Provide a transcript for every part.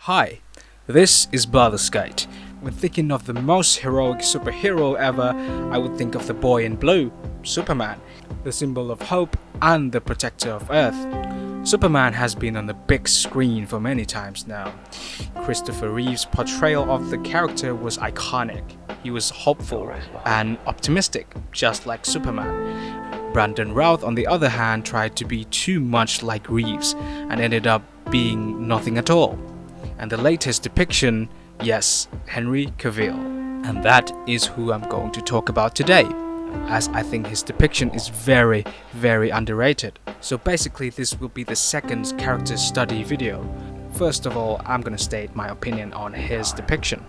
Hi, this is Skate. When thinking of the most heroic superhero ever, I would think of the boy in blue, Superman, the symbol of hope and the protector of Earth. Superman has been on the big screen for many times now. Christopher Reeve's portrayal of the character was iconic. He was hopeful and optimistic, just like Superman. Brandon Routh, on the other hand, tried to be too much like Reeves and ended up being nothing at all. And the latest depiction, yes, Henry Cavill. And that is who I'm going to talk about today, as I think his depiction is very, very underrated. So basically this will be the second character study video. First of all, I'm gonna state my opinion on his depiction.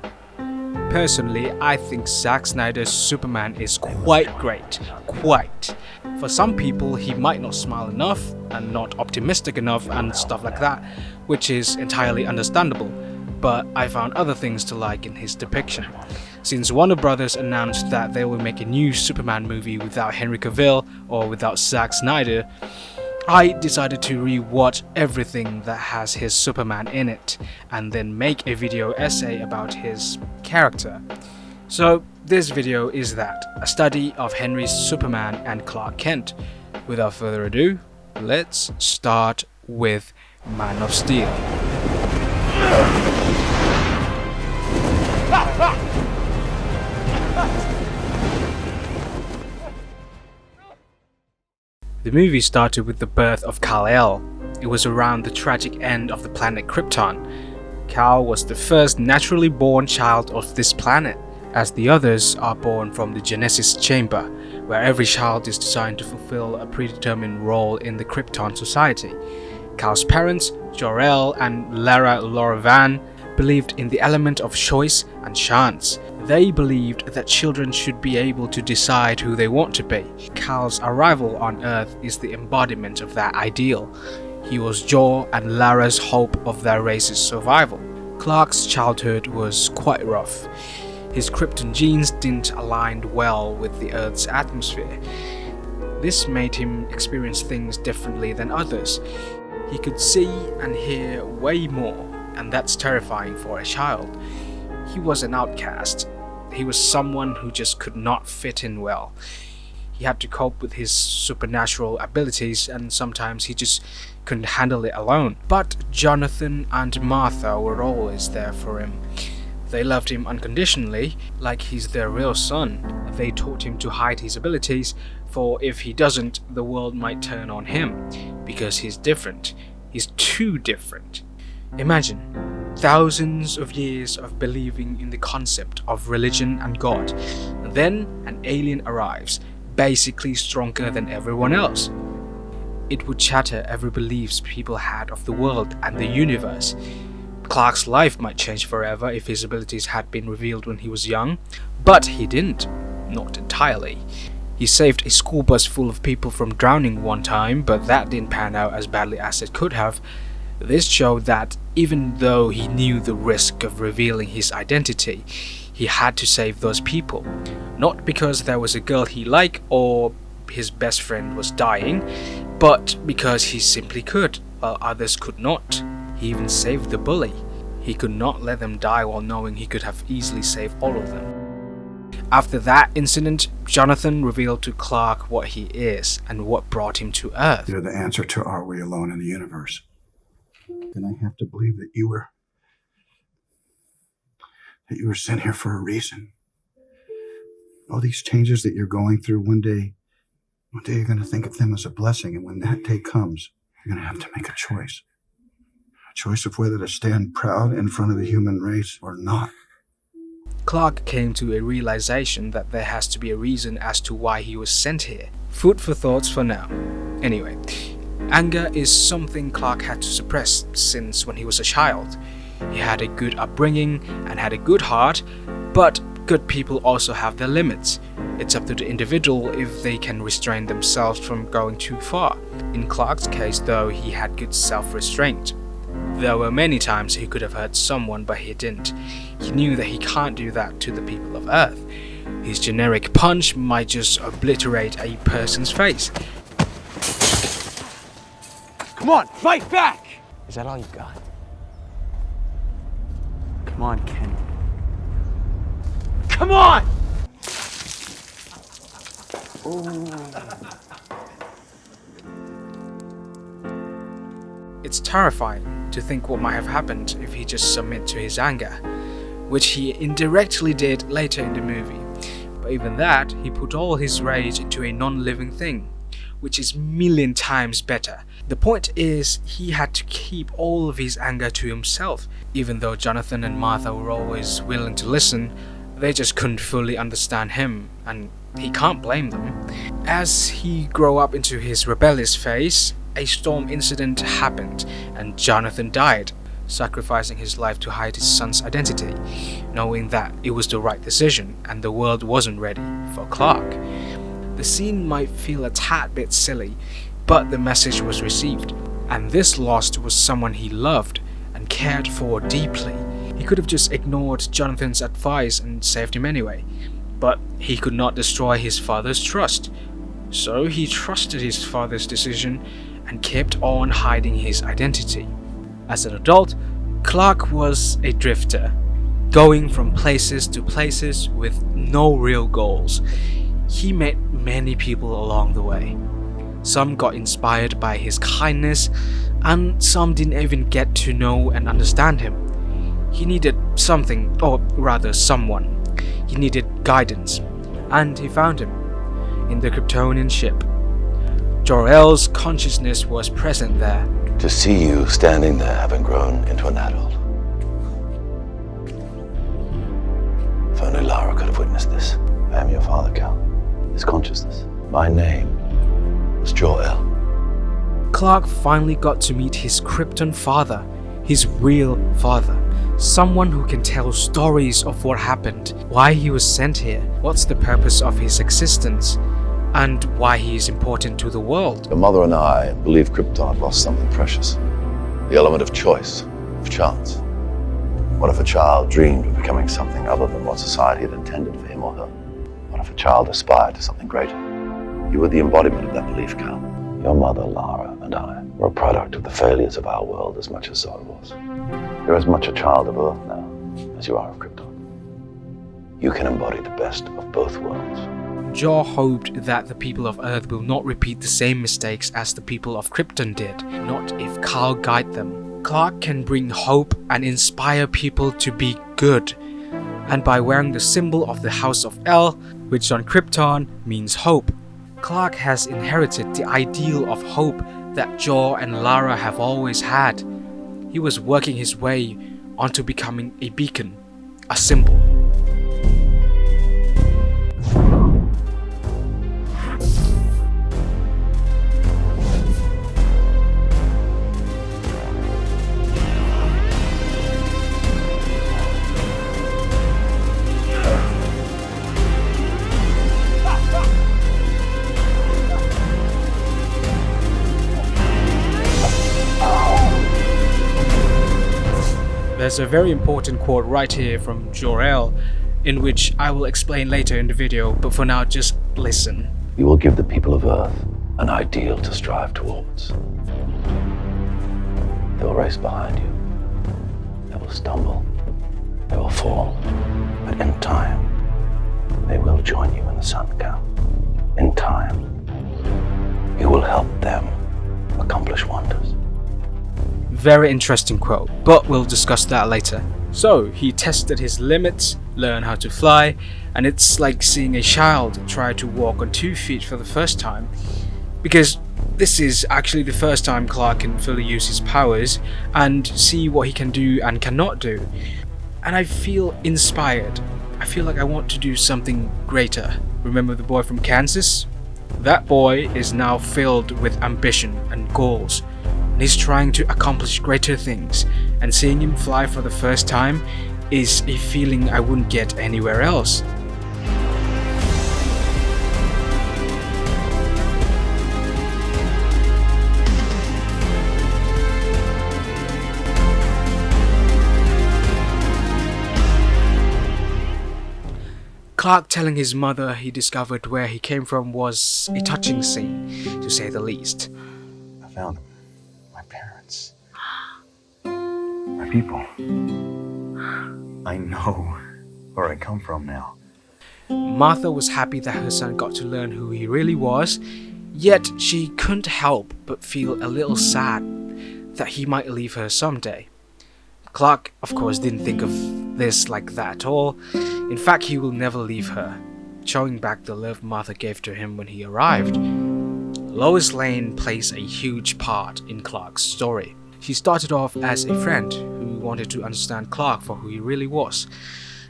Personally, I think Zack Snyder's Superman is quite great. Quite. For some people, he might not smile enough and not optimistic enough and stuff like that, which is entirely understandable, but I found other things to like in his depiction. Since Warner Brothers announced that they will make a new Superman movie without Henry Cavill or without Zack Snyder, I decided to rewatch everything that has his Superman in it and then make a video essay about his character. So this video is that, a study of Henry's Superman and Clark Kent. Without further ado, let's start with Man of Steel. The movie started with the birth of Kal-El. It was around the tragic end of the planet Krypton. Kal was the first naturally born child of this planet, as the others are born from the Genesis Chamber, where every child is designed to fulfill a predetermined role in the Krypton society. Kal's parents, Jor-El and Lara Lorovan, believed in the element of choice and chance. They believed that children should be able to decide who they want to be. Kal's arrival on Earth is the embodiment of that ideal. He was Jor and Lara's hope of their race's survival. Clark's childhood was quite rough. His Krypton genes didn't align well with the Earth's atmosphere. This made him experience things differently than others. He could see and hear way more, and that's terrifying for a child. He was an outcast. He was someone who just could not fit in well. He had to cope with his supernatural abilities, and sometimes he just couldn't handle it alone. But Jonathan and Martha were always there for him. They loved him unconditionally, like he's their real son. They taught him to hide his abilities, for if he doesn't, the world might turn on him, because he's different. He's too different. Imagine thousands of years of believing in the concept of religion and God. Then an alien arrives, basically stronger than everyone else. It would shatter every beliefs people had of the world and the universe. Clark's life might change forever if his abilities had been revealed when he was young, but he didn't. Not entirely. He saved a school bus full of people from drowning one time, but that didn't pan out as badly as it could have. This showed that even though he knew the risk of revealing his identity, he had to save those people. Not because there was a girl he liked or his best friend was dying, but because he simply could, while others could not. He even saved the bully. He could not let them die while knowing he could have easily saved all of them. After that incident, Jonathan revealed to Clark what he is and what brought him to Earth. You're the answer to are we alone in the universe? Then I have to believe that you were sent here for a reason. All these changes that you're going through, one day you're going to think of them as a blessing, and when that day comes, you're going to have to make a choice. A choice of whether to stand proud in front of the human race or not. Clark came to a realization that there has to be a reason as to why he was sent here. Food for thoughts for now. Anyway, anger is something Clark had to suppress since when he was a child. He had a good upbringing and had a good heart, but good people also have their limits. It's up to the individual if they can restrain themselves from going too far. In Clark's case, though, he had good self-restraint. There were many times he could have hurt someone, but he didn't. He knew that he can't do that to the people of Earth. His generic punch might just obliterate a person's face. Come on, fight back! Is that all you got? on, Ken. Come on! It's terrifying to think what might have happened if he just submitted to his anger, which he indirectly did later in the movie. But even that, he put all his rage into a non-living thing, which is million times better. The point is, he had to keep all of his anger to himself. Even though Jonathan and Martha were always willing to listen, they just couldn't fully understand him, and he can't blame them. As he grew up into his rebellious phase, a storm incident happened and Jonathan died, sacrificing his life to hide his son's identity, knowing that it was the right decision and the world wasn't ready for Clark. The scene might feel a tad bit silly, but the message was received, and this loss was someone he loved and cared for deeply. He could have just ignored Jonathan's advice and saved him anyway, but he could not destroy his father's trust. So he trusted his father's decision and kept on hiding his identity. As an adult, Clark was a drifter, going from places to places with no real goals. He met many people along the way. Some got inspired by his kindness, and some didn't even get to know and understand him. He needed something, or rather someone. He needed guidance, and he found him in the Kryptonian ship. Jor-El's consciousness was present there. To see you standing there having grown into an adult. If only Lara could have witnessed this. I am your father, Cal. His consciousness. My name was Jor-El. Clark finally got to meet his Krypton father, his real father. Someone who can tell stories of what happened, why he was sent here, what's the purpose of his existence, and why he is important to the world. Your mother and I believe Krypton had lost something precious. The element of choice, of chance. What if a child dreamed of becoming something other than what society had intended for him or her? What if a child aspired to something greater? You were the embodiment of that belief, Cal. Your mother, Lara, and I were a product of the failures of our world as much as Zod was. You're as much a child of Earth now as you are of Krypton. You can embody the best of both worlds. Jor hoped that the people of Earth will not repeat the same mistakes as the people of Krypton did, not if Kal guide them. Clark can bring hope and inspire people to be good, and by wearing the symbol of the House of El, which on Krypton means hope. Clark has inherited the ideal of hope that Jor and Lara have always had. He was working his way onto becoming a beacon, a symbol. There's a very important quote right here from Jor-El, in which I will explain later in the video, but for now just listen. You will give the people of Earth an ideal to strive towards. They will race behind you. They will stumble. They will fall. But in time, they will join you in the sun, Cal. In time, you will help them accomplish wonders. Very interesting quote, but we'll discuss that later. So, he tested his limits, learned how to fly, and it's like seeing a child try to walk on 2 feet for the first time. Because this is actually the first time Clark can fully use his powers and see what he can do and cannot do. And I feel inspired. I feel like I want to do something greater. Remember the boy from Kansas? That boy is now filled with ambition and goals. And he's trying to accomplish greater things, and seeing him fly for the first time is a feeling I wouldn't get anywhere else. Clark telling his mother he discovered where he came from was a touching scene, to say the least. I found them. My parents. My people. I know where I come from now. Martha was happy that her son got to learn who he really was, yet she couldn't help but feel a little sad that he might leave her someday. Clark, of course, didn't think of this like that at all. In fact, he will never leave her, showing back the love Martha gave to him when he arrived. Lois Lane plays a huge part in Clark's story. She started off as a friend who wanted to understand Clark for who he really was,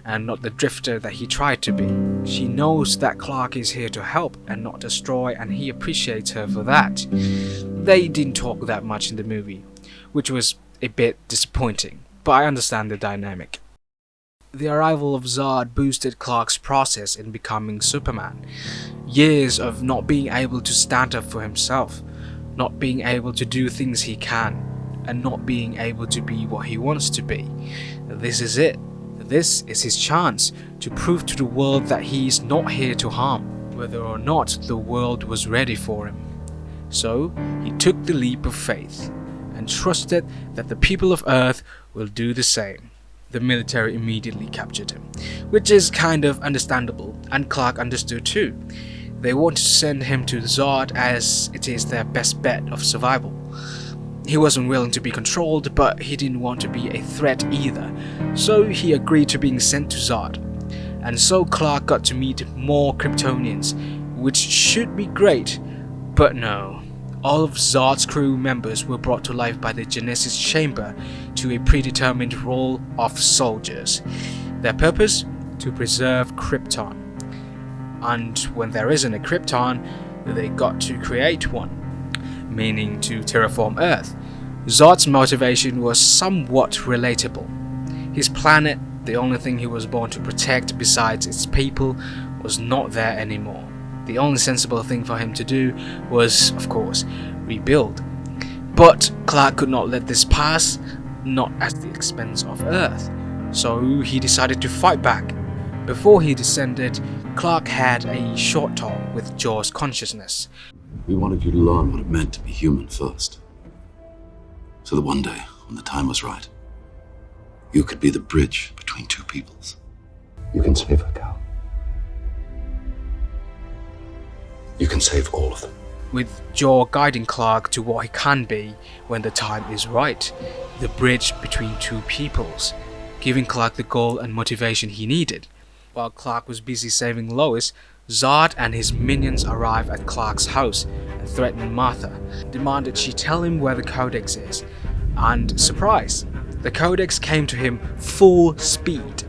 and not the drifter that he tried to be. She knows that Clark is here to help and not destroy, and he appreciates her for that. They didn't talk that much in the movie, which was a bit disappointing, but I understand the dynamic. The arrival of Zod boosted Clark's process in becoming Superman. Years of not being able to stand up for himself, not being able to do things he can, and not being able to be what he wants to be. This is it. This is his chance to prove to the world that he is not here to harm, whether or not the world was ready for him. So he took the leap of faith and trusted that the people of Earth will do the same. The military immediately captured him, which is kind of understandable, and Clark understood too. They wanted to send him to Zod as it is their best bet of survival. He wasn't willing to be controlled, but he didn't want to be a threat either, so he agreed to being sent to Zod. And so Clark got to meet more Kryptonians, which should be great, but no. All of Zod's crew members were brought to life by the Genesis Chamber to a predetermined role of soldiers. Their purpose? To preserve Krypton. And when there isn't a Krypton, they got to create one, meaning to terraform Earth. Zod's motivation was somewhat relatable. His planet, the only thing he was born to protect besides its people, was not there anymore. The only sensible thing for him to do was, of course, rebuild. But Clark could not let this pass, not at the expense of Earth. So he decided to fight back. Before he descended, Clark had a short talk with Jaw's consciousness. We wanted you to learn what it meant to be human first. So that one day, when the time was right, you could be the bridge between two peoples. You can save her, Cal. You can save all of them. With Jaw guiding Clark to what he can be when the time is right, the bridge between two peoples, giving Clark the goal and motivation he needed. While Clark was busy saving Lois, Zod and his minions arrive at Clark's house and threaten Martha, demanded she tell him where the Codex is. And surprise, the Codex came to him full speed.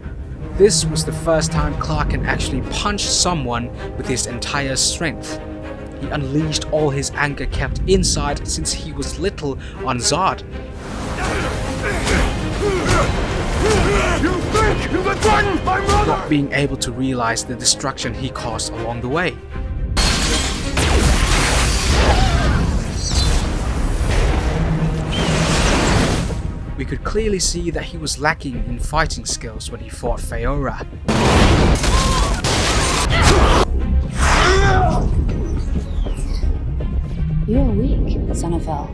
This was the first time Clark can actually punch someone with his entire strength. He unleashed all his anger kept inside since he was little on Zod. You think you can threaten my mother? Not being able to realize the destruction he caused along the way. We could clearly see that he was lacking in fighting skills when he fought Feora. You are weak, son of El.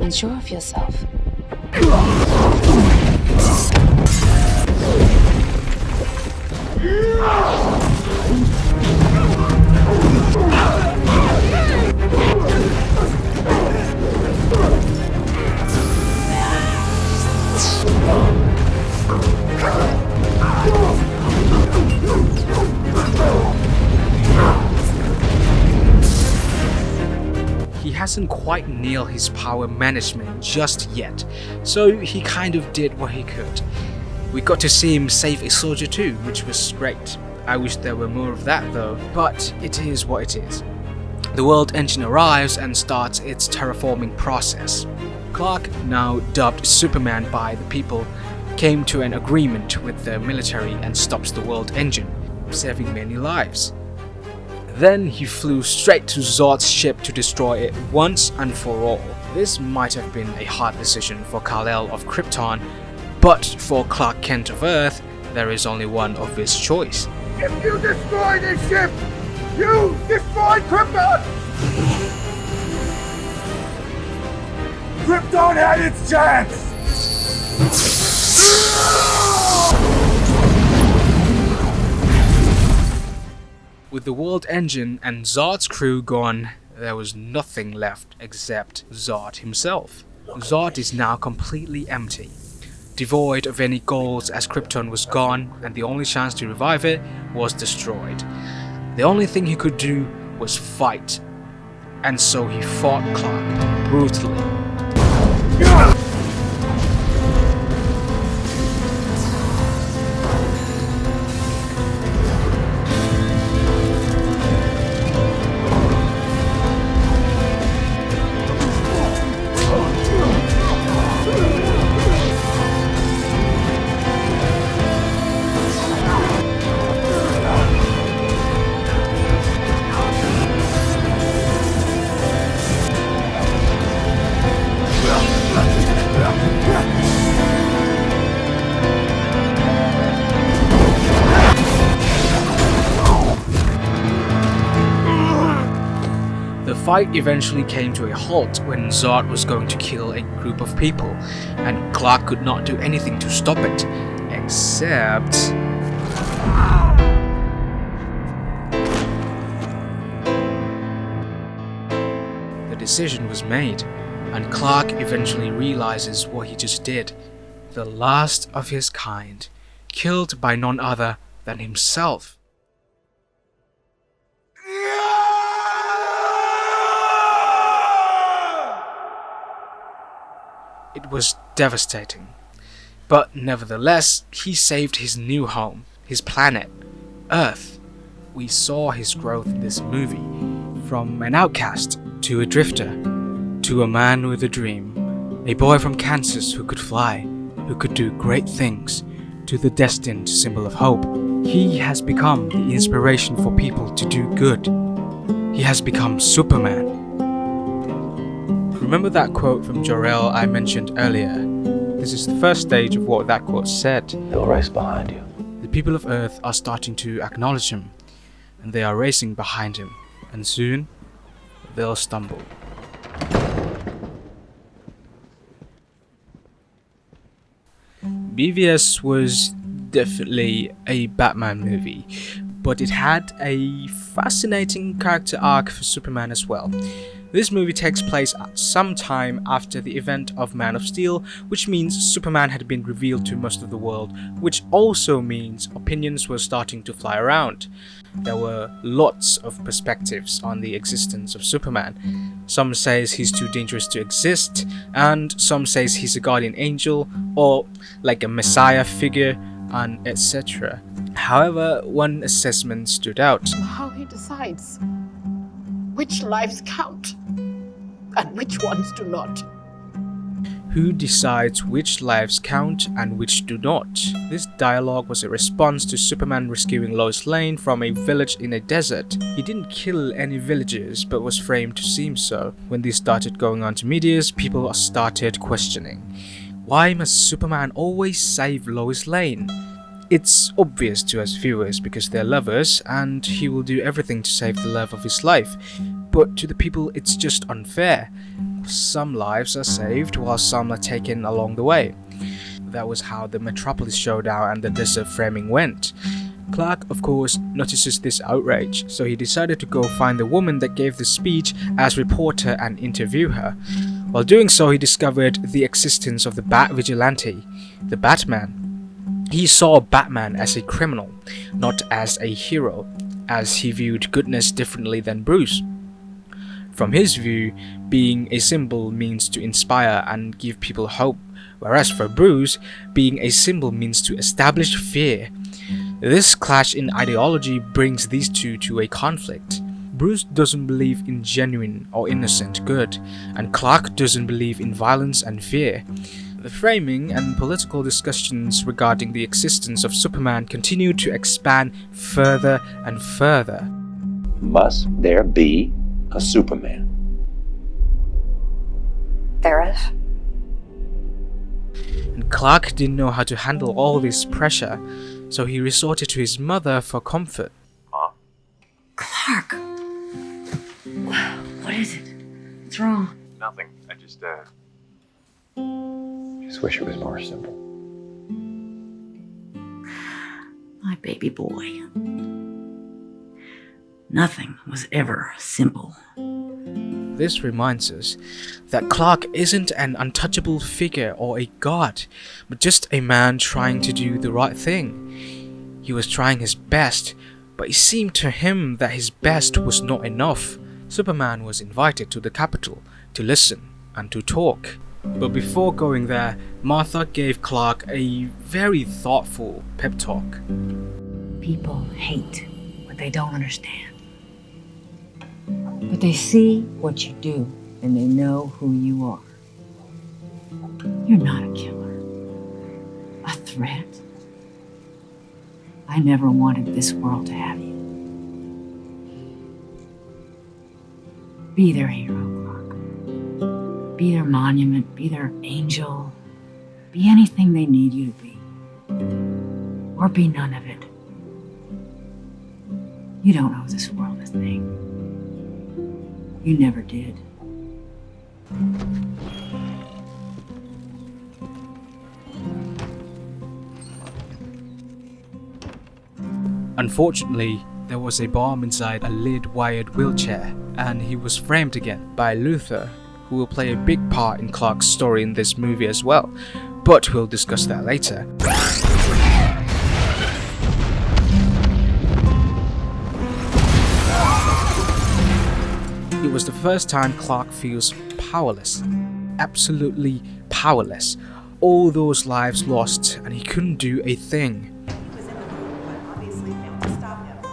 Unsure of yourself. He hasn't quite nailed his power management just yet, so he kind of did what he could. We got to see him save a soldier too, which was great. I wish there were more of that though, but it is what it is. The world engine arrives and starts its terraforming process. Clark, now dubbed Superman by the people, came to an agreement with the military and stops the world engine, saving many lives. Then he flew straight to Zod's ship to destroy it once and for all. This might have been a hard decision for Kal-El of Krypton, but for Clark Kent of Earth, there is only one obvious choice. If you destroy this ship, you destroy Krypton! Krypton had its chance! With the world engine and Zod's crew gone, there was nothing left except Zod himself. Zod is now completely empty, devoid of any goals as Krypton was gone and the only chance to revive it was destroyed. The only thing he could do was fight, and so he fought Clark brutally. The fight eventually came to a halt when Zod was going to kill a group of people, and Clark could not do anything to stop it, except... The decision was made, and Clark eventually realizes what he just did. The last of his kind, killed by none other than himself. It was devastating, but nevertheless, he saved his new home, his planet, Earth. We saw his growth in this movie, from an outcast to a drifter, to a man with a dream, a boy from Kansas who could fly, who could do great things, to the destined symbol of hope. He has become the inspiration for people to do good. He has become Superman. Remember that quote from Jor-El I mentioned earlier? This is the first stage of what that quote said. They'll race behind you. The people of Earth are starting to acknowledge him, and they are racing behind him, and soon they'll stumble. BVS was definitely a Batman movie, but it had a fascinating character arc for Superman as well. This movie takes place some time after the event of Man of Steel, which means Superman had been revealed to most of the world, which also means opinions were starting to fly around. There were lots of perspectives on the existence of Superman. Some says he's too dangerous to exist, and some says he's a guardian angel, or like a messiah figure, and etc. However, one assessment stood out. How he decides which lives count and which ones do not. Who decides which lives count and which do not? This dialogue was a response to Superman rescuing Lois Lane from a village in a desert. He didn't kill any villagers, but was framed to seem so. When this started going on to medias, people started questioning. Why must Superman always save Lois Lane? It's obvious to us viewers because they're lovers and he will do everything to save the love of his life. But to the people it's just unfair. Some lives are saved while some are taken along the way. That was how the Metropolis showdown and the desert framing went. Clark, of course, notices this outrage, so he decided to go find the woman that gave the speech as reporter and interview her. While doing so, he discovered the existence of the Bat Vigilante, the Batman. He saw Batman as a criminal, not as a hero, as he viewed goodness differently than Bruce. From his view, being a symbol means to inspire and give people hope, whereas for Bruce, being a symbol means to establish fear. This clash in ideology brings these two to a conflict. Bruce doesn't believe in genuine or innocent good, and Clark doesn't believe in violence and fear. The framing and political discussions regarding the existence of Superman continue to expand further and further. Must there be a Superman? There is. And Clark didn't know how to handle all this pressure, so he resorted to his mother for comfort. Clark! What is it? What's wrong? Nothing. I just Wish it was more simple. My baby boy. Nothing was ever simple. This reminds us that Clark isn't an untouchable figure or a god, but just a man trying to do the right thing. He was trying his best, but it seemed to him that his best was not enough. Superman was invited to the Capitol to listen and to talk. But before going there, Martha gave Clark a very thoughtful pep talk. People hate what they don't understand. But they see what you do, and they know who you are. You're not a killer. A threat. I never wanted this world to have you. Be their hero, Clark. Be their monument, be their angel. Be anything they need you to be. Or be none of it. You don't owe this world a thing. You never did. Unfortunately, there was a bomb inside a lead-wired wheelchair, and he was framed again by Luthor, who will play a big part in Clark's story in this movie as well, but we'll discuss that later. It was the first time Clark feels powerless, absolutely powerless. All those lives lost, and he couldn't do a thing.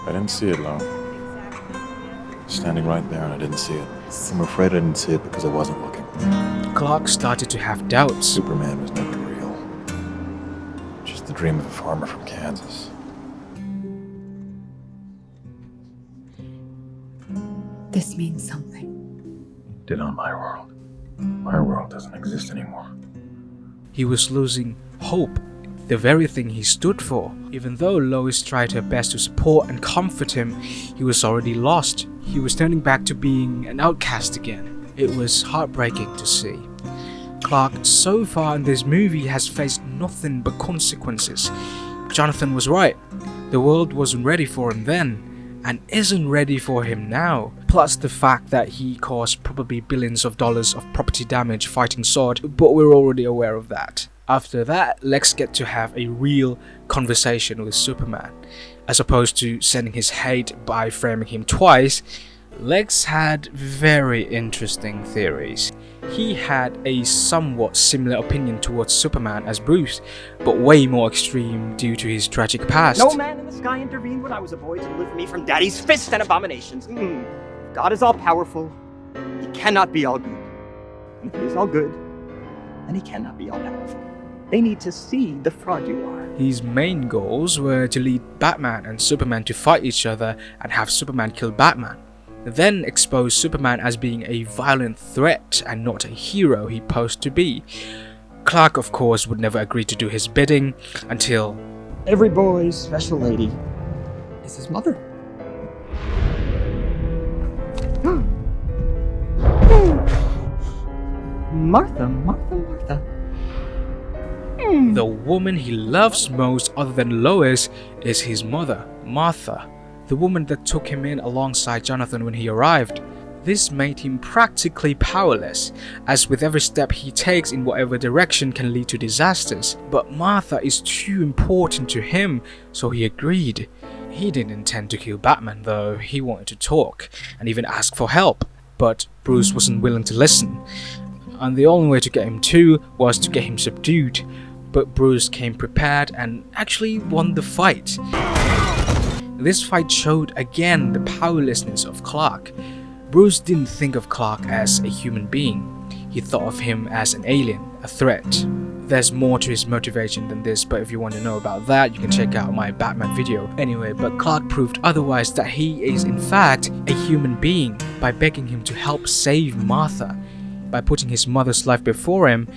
I didn't see it, Lo. Standing right there and I didn't see it. I'm afraid I didn't see it because I wasn't looking. Clark started to have doubts. Superman was never real. Just the dream of a farmer from Kansas. This means something. It did on my world. My world doesn't exist anymore. He was losing hope, the very thing he stood for. Even though Lois tried her best to support and comfort him, he was already lost. He was turning back to being an outcast again. It was heartbreaking to see. Clark, so far in this movie, has faced nothing but consequences. Jonathan was right. The world wasn't ready for him then, and isn't ready for him now. Plus the fact that he caused probably billions of dollars of property damage fighting Zod, but we're already aware of that. After that, Lex gets to have a real conversation with Superman. As opposed to sending his hate by framing him twice, Lex had very interesting theories. He had a somewhat similar opinion towards Superman as Bruce, but way more extreme due to his tragic past. No man in the sky intervened when I was a boy to deliver me from Daddy's fists and abominations. God is all-powerful. He cannot be all good. And if he is all good, then he cannot be all-powerful. They need to see the fraud you are. His main goals were to lead Batman and Superman to fight each other and have Superman kill Batman. Then expose Superman as being a violent threat and not a hero he posed to be. Clark, of course, would never agree to do his bidding until every boy's special lady is his mother. Martha, Martha, Martha. The woman he loves most other than Lois is his mother, Martha, the woman that took him in alongside Jonathan when he arrived. This made him practically powerless, as with every step he takes in whatever direction can lead to disasters. But Martha is too important to him, so he agreed. He didn't intend to kill Batman though, he wanted to talk, and even ask for help. But Bruce wasn't willing to listen, and the only way to get him to was to get him subdued. But Bruce came prepared and actually won the fight. This fight showed again the powerlessness of Clark. Bruce didn't think of Clark as a human being. He thought of him as an alien, a threat. There's more to his motivation than this, but if you want to know about that, you can check out my Batman video. Anyway, but Clark proved otherwise, that he is in fact a human being by begging him to help save Martha. By putting his mother's life before him,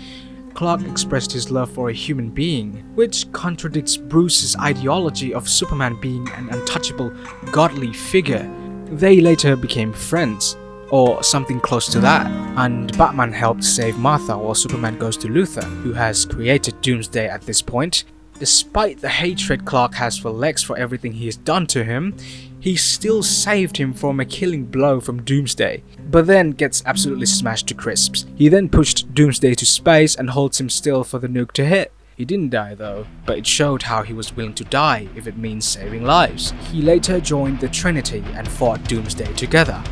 Clark expressed his love for a human being, which contradicts Bruce's ideology of Superman being an untouchable, godly figure. They later became friends, or something close to that, and Batman helped save Martha while Superman goes to Luthor, who has created Doomsday at this point. Despite the hatred Clark has for Lex for everything he has done to him, he still saved him from a killing blow from Doomsday, but then gets absolutely smashed to crisps. He then pushed Doomsday to space and holds him still for the nuke to hit. He didn't die though, but it showed how he was willing to die if it means saving lives. He later joined the Trinity and fought Doomsday together.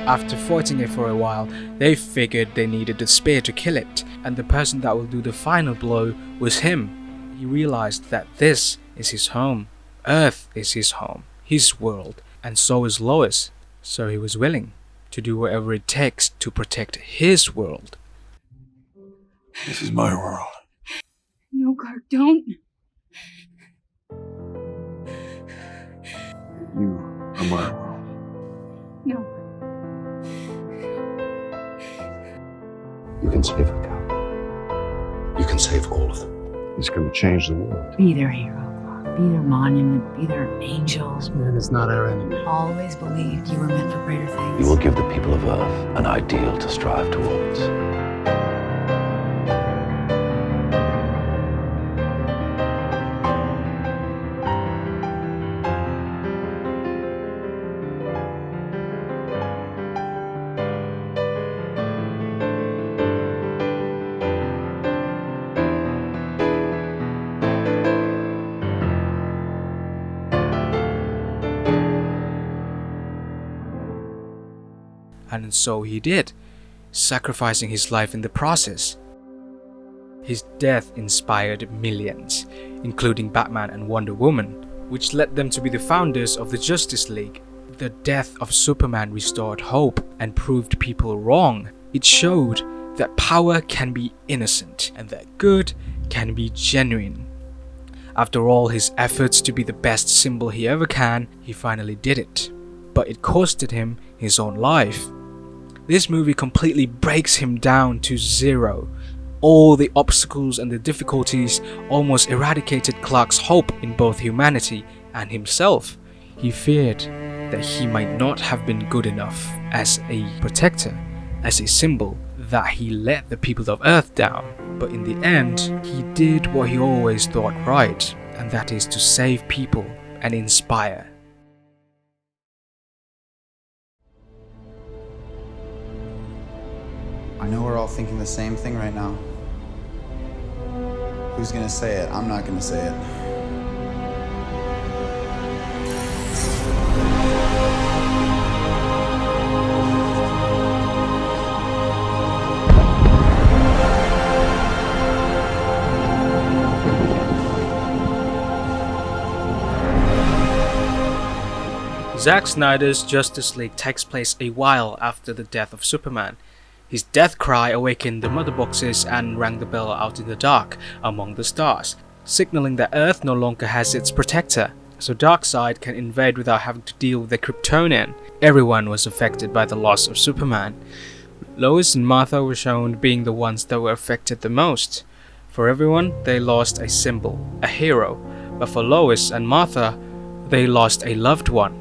After fighting it for a while, they figured they needed the spear to kill it, and the person that will do the final blow was him. He realized that this is his home. Earth is his home, his world, and so is Lois. So he was willing to do whatever it takes to protect his world. This is my world. No, Clark, don't. You are my world. No. You can save her, Cal. You can save all of them. He's going to change the world. Be their hero, Clark. Be their monument. Be their angel. This man is not our enemy. Always believed you were meant for greater things. You will give the people of Earth an ideal to strive towards. And so he did, sacrificing his life in the process. His death inspired millions, including Batman and Wonder Woman, which led them to be the founders of the Justice League. The death of Superman restored hope and proved people wrong. It showed that power can be innocent and that good can be genuine. After all his efforts to be the best symbol he ever can, he finally did it. But it costed him his own life. This movie completely breaks him down to zero. All the obstacles and the difficulties almost eradicated Clark's hope in both humanity and himself. He feared that he might not have been good enough as a protector, as a symbol, that he let the people of Earth down. But in the end, he did what he always thought right, and that is to save people and inspire. I know we're all thinking the same thing right now. Who's gonna say it? I'm not gonna say it. Zack Snyder's Justice League takes place a while after the death of Superman. His death cry awakened the mother boxes and rang the bell out in the dark among the stars, signaling that Earth no longer has its protector, so Darkseid can invade without having to deal with the Kryptonian. Everyone was affected by the loss of Superman. Lois and Martha were shown being the ones that were affected the most. For everyone, they lost a symbol, a hero, but for Lois and Martha, they lost a loved one.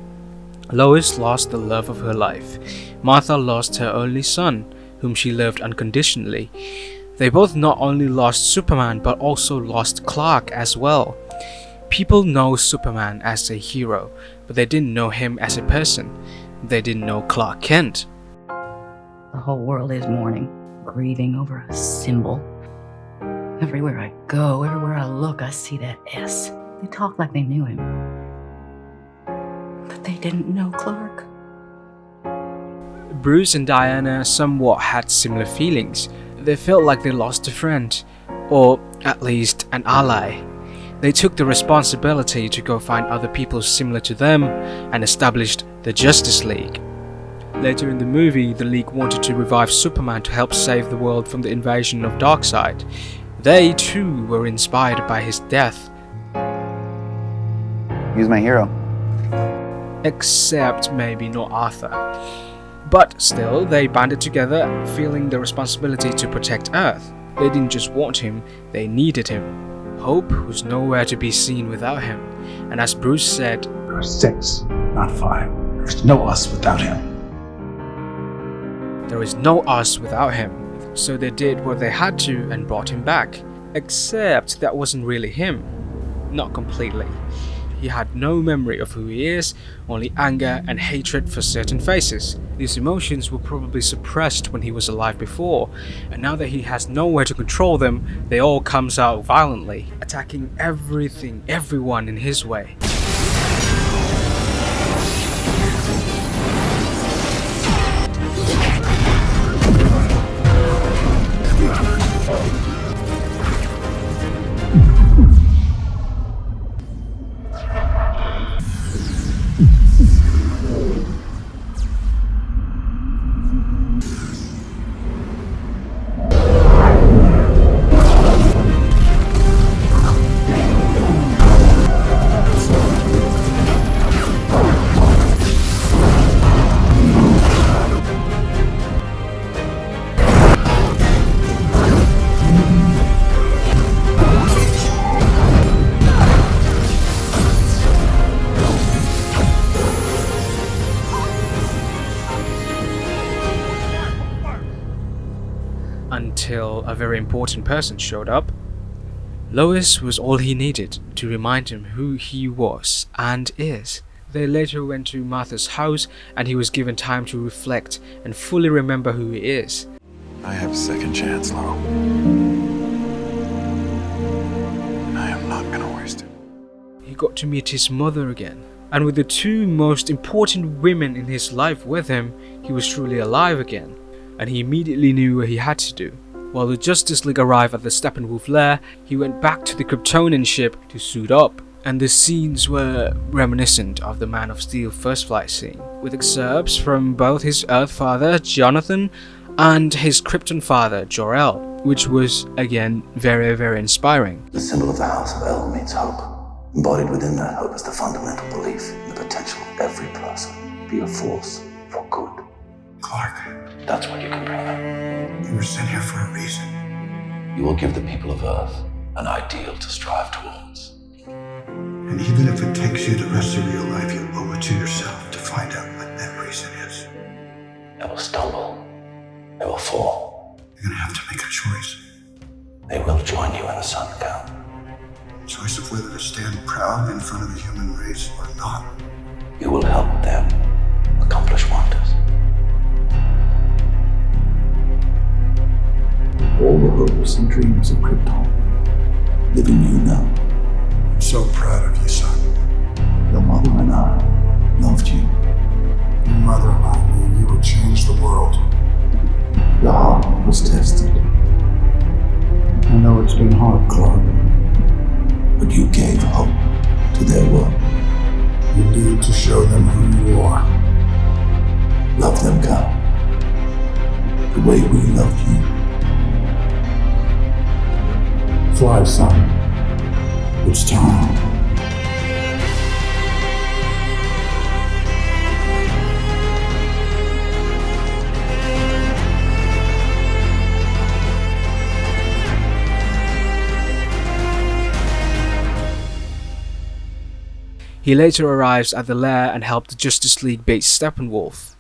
Lois lost the love of her life. Martha lost her only son, whom she loved unconditionally. They both not only lost Superman but also lost Clark as well. People know Superman as a hero, but they didn't know him as a person. They didn't know Clark Kent. The whole world is mourning, grieving over a symbol. Everywhere I go, everywhere I look, I see that S. They talk like they knew him. But they didn't know Clark. Bruce and Diana somewhat had similar feelings. They felt like they lost a friend, or at least an ally. They took the responsibility to go find other people similar to them and established the Justice League. Later in the movie, the League wanted to revive Superman to help save the world from the invasion of Darkseid. They too were inspired by his death. He's my hero. Except maybe not Arthur. But still, they banded together, feeling the responsibility to protect Earth. They didn't just want him, they needed him. Hope was nowhere to be seen without him. And as Bruce said, There are 6, not 5. There's no us without him. there is no us without him. So they did what they had to and brought him back. Except that wasn't really him. Not completely. He had no memory of who he is, only anger and hatred for certain faces. These emotions were probably suppressed when he was alive before, and now that he has nowhere to control them, they all comes out violently, attacking everything, everyone in his way. Until a very important person showed up. Lois was all he needed to remind him who he was and is. They later went to Martha's house and he was given time to reflect and fully remember who he is. I have a second chance, Lo. I am not gonna waste it. He got to meet his mother again. And with the two most important women in his life with him, he was truly alive again. And he immediately knew what he had to do. While the Justice League arrived at the Steppenwolf lair, he went back to the Kryptonian ship to suit up. And the scenes were reminiscent of the Man of Steel First Flight scene, with excerpts from both his Earth father, Jonathan, and his Krypton father, Jor-El, which was, again, very, very inspiring. The symbol of the House of El means hope. Embodied within that hope is the fundamental belief in the potential of every person, be a force for good. Clark, That's what you can bring them. you were sent here for a reason. You will give the people of Earth an ideal to strive towards. And even if it takes you the rest of your life, you owe it to yourself to find out what that reason is. They will stumble. They will fall. You're gonna have to make a choice. They will join you in the sun count. Choice of whether to stand proud in front of the human race or not. You will help them accomplish wonders. All the hopes and dreams of Krypton live in you now. I'm so proud of you, son. Your mother and I loved you. Your mother and I knew you would change the world. Your heart was tested, I know it's been hard, Clark. but you gave hope to their world. You need to show them who you are. Love them, Cal. The way we loved you. Fly, son. It's time. He later arrives at the lair and helped the Justice League beat Steppenwolf.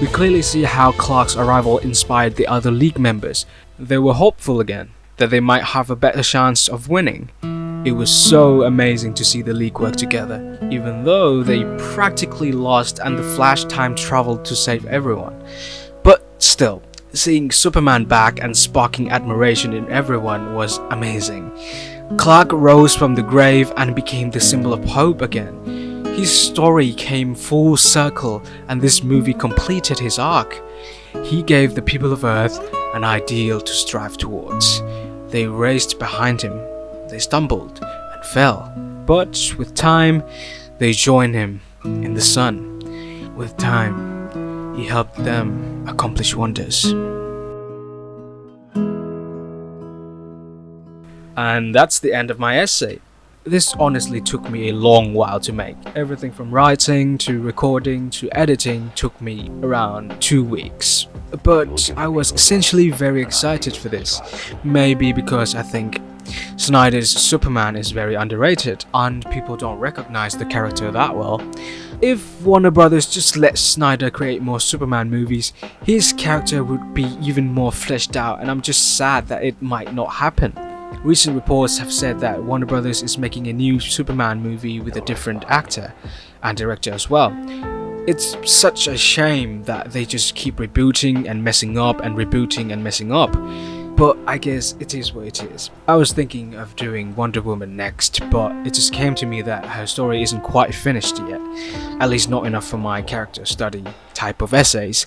We clearly see how Clark's arrival inspired the other League members. They were hopeful again, that they might have a better chance of winning. It was so amazing to see the League work together, even though they practically lost and the Flash time traveled to save everyone. But still, seeing Superman back and sparking admiration in everyone was amazing. Clark rose from the grave and became the symbol of hope again. His story came full circle and this movie completed his arc. He gave the people of Earth an ideal to strive towards. They raced behind him. They stumbled and fell, but with time, they joined him in the sun. With time, he helped them accomplish wonders. And that's the end of my essay. This honestly took me a long while to make. Everything from writing to recording to editing took me around 2 weeks. But I was essentially very excited for this. Maybe because I think Snyder's Superman is very underrated and people don't recognize the character that well. If Warner Brothers just let Snyder create more Superman movies, his character would be even more fleshed out, and I'm just sad that it might not happen. Recent reports have said that Warner Brothers is making a new Superman movie with a different actor and director as well. It's such a shame that they just keep rebooting and messing up and rebooting and messing up. But I guess it is what it is. I was thinking of doing Wonder Woman next, but it just came to me that her story isn't quite finished yet. At least not enough for my character study type of essays.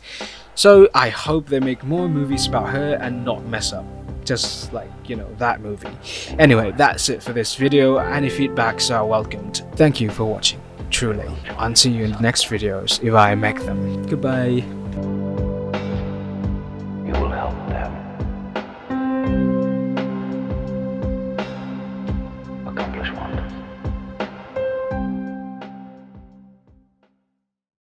So I hope they make more movies about her and not mess up. Just like, that movie. Anyway, that's it for this video. Any feedbacks are welcomed. Thank you for watching. Truly. I'll see you in the next videos if I make them. Goodbye.